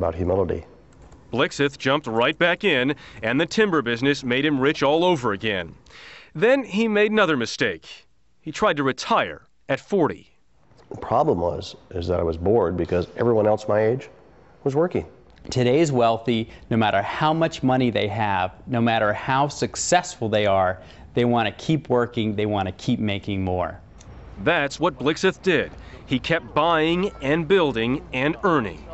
about humility. Blixith jumped right back in, and the timber business made him rich all over again. Then he made another mistake. He tried to retire at 40. The problem is that I was bored because everyone else my age was working. Today's wealthy, no matter how much money they have, no matter how successful they are, they want to keep working, they want to keep making more. That's what Blixith did. He kept buying and building and earning.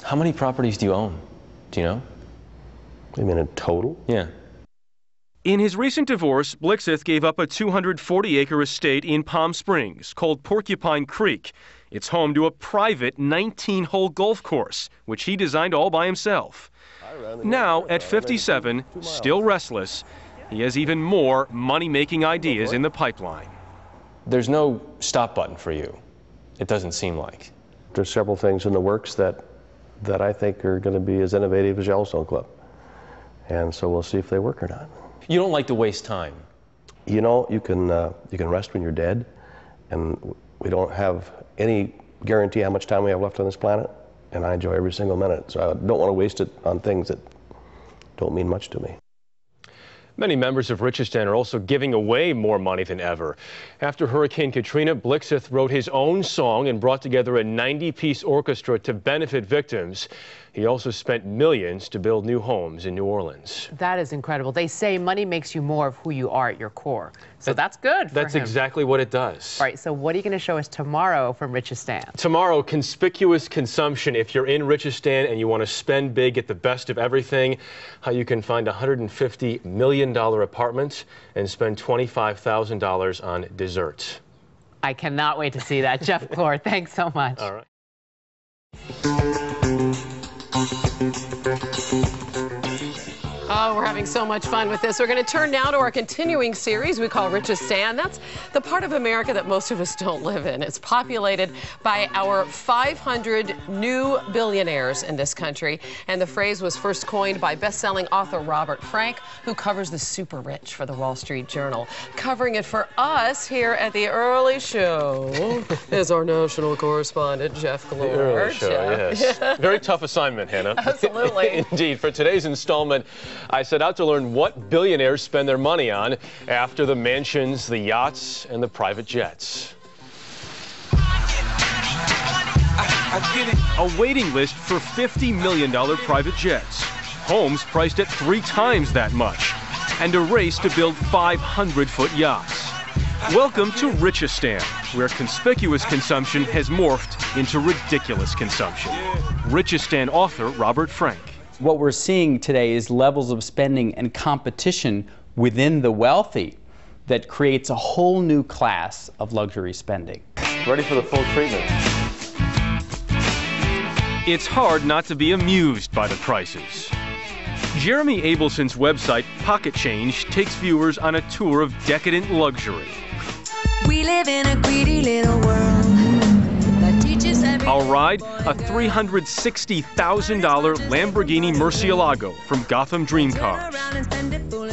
How many properties do you own? Do you know? You mean in total? Yeah. In his recent divorce, Blixith gave up a 240-acre estate in Palm Springs called Porcupine Creek. It's home to a private 19-hole golf course, which he designed all by himself. Now, at 57, still restless, he has even more money-making ideas in the pipeline. There's no stop button for you, it doesn't seem like. There's several things in the works that I think are going to be as innovative as Yellowstone Club. And so we'll see if they work or not. You don't like to waste time. You know, you can rest when you're dead, and we don't have any guarantee how much time we have left on this planet, and I enjoy every single minute. So I don't want to waste it on things that don't mean much to me. Many members of Richistan are also giving away more money than ever. After Hurricane Katrina, Blixith wrote his own song and brought together a 90-piece orchestra to benefit victims. He also spent millions to build new homes in New Orleans. That is incredible. They say money makes you more of who you are at your core. So that's good for That's him. exactly what it does. All right, so what are you going to show us tomorrow from Richistan? Tomorrow, conspicuous consumption. If you're in Richistan and you want to spend big, get the best of everything, how you can find a $150 million apartment and spend $25,000 on desserts. I cannot wait to see that. Jeff Klor, thanks so much. All right. Oh, we're having so much fun with this. We're going to turn now to our continuing series we call Richistan. That's the part of America that most of us don't live in. It's populated by our 500 new billionaires in this country. And the phrase was first coined by best-selling author Robert Frank, who covers the super rich for the Wall Street Journal. Covering it for us here at the Early Show is our national correspondent, Jeff Klor. The Early Show, yes. Very tough assignment, Hannah. Absolutely. Indeed. For today's installment, I set out to learn what billionaires spend their money on after the mansions, the yachts, and the private jets. A waiting list for $50 million private jets, homes priced at 3 times that much, and a race to build 500-foot yachts. Welcome to Richistan, where conspicuous consumption has morphed into ridiculous consumption. Richistan author Robert Frank. What we're seeing today is levels of spending and competition within the wealthy that creates a whole new class of luxury spending. Ready for the full treatment. It's hard not to be amused by the prices. Jeremy Abelson's website, Pocket Change, takes viewers on a tour of decadent luxury. We live in a greedy little world. I'll ride a $360,000 Lamborghini Murcielago from Gotham Dream Cars.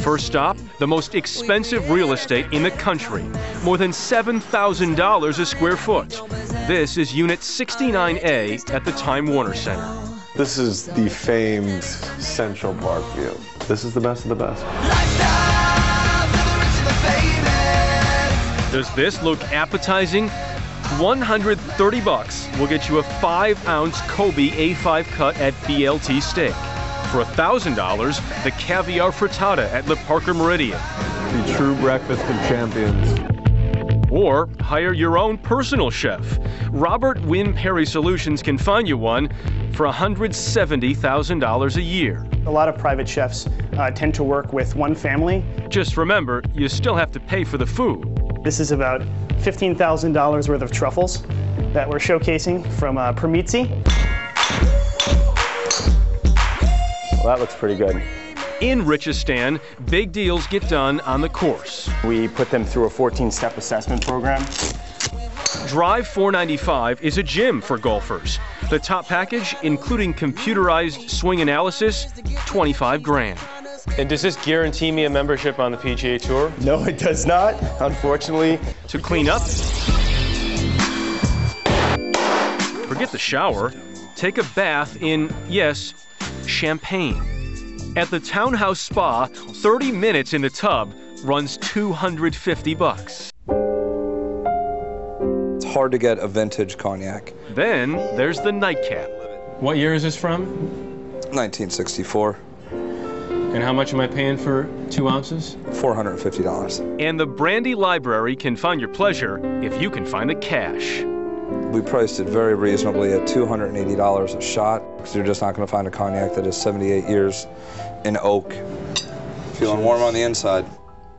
First stop, the most expensive real estate in the country, more than $7,000 a square foot. This is Unit 69A at the Time Warner Center. This is the famed Central Park view. This is the best of the best. Does this look appetizing? $130 will get you a 5-ounce Kobe A5 cut at BLT Steak. For $1,000, the caviar frittata at Le Parker Meridian. The true breakfast of champions. Or hire your own personal chef. Robert Wynn Perry Solutions can find you one for $170,000 a year. A lot of private chefs tend to work with one family. Just remember, you still have to pay for the food. This is about $15,000 worth of truffles that we're showcasing from Permizzi. Well, that looks pretty good. In Richistan, big deals get done on the course. We put them through a 14-step assessment program. Drive 495 is a gym for golfers. The top package, including computerized swing analysis, $25 grand. And does this guarantee me a membership on the PGA Tour? No, it does not, unfortunately. To clean up, forget the shower, take a bath in, yes, champagne. At the Townhouse Spa, 30 minutes in the tub runs $250. It's hard to get a vintage cognac. Then there's the nightcap. What year is this from? 1964. And how much am I paying for 2 ounces? $450. And the Brandy Library can find your pleasure if you can find the cash. We priced it very reasonably at $280 a shot, because you're just not going to find a cognac that is 78 years in oak. Feeling warm on the inside.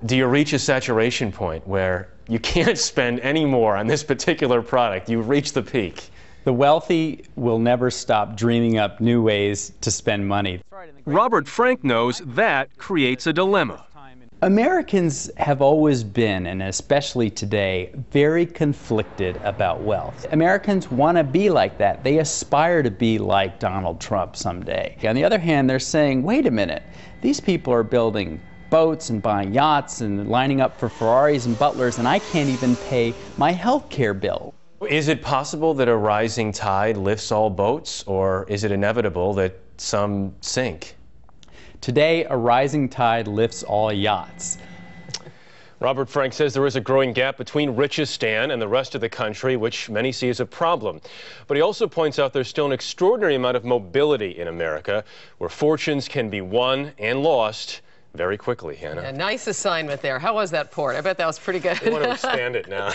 Do you reach a saturation point where you can't spend any more on this particular product? You reach the peak. The wealthy will never stop dreaming up new ways to spend money. Robert Frank knows that creates a dilemma. Americans have always been, and especially today, very conflicted about wealth. Americans want to be like that. They aspire to be like Donald Trump someday. On the other hand, they're saying, wait a minute, these people are building boats and buying yachts and lining up for Ferraris and Butlers, and I can't even pay my health care bill. Is it possible that a rising tide lifts all boats, or is it inevitable that some sink? Today, a rising tide lifts all yachts. Robert Frank says there is a growing gap between Richistan and the rest of the country, which many see as a problem. But he also points out there's still an extraordinary amount of mobility in America, where fortunes can be won and lost very quickly, Hannah. A nice assignment there. How was that port? I bet that was pretty good. I want to expand it now.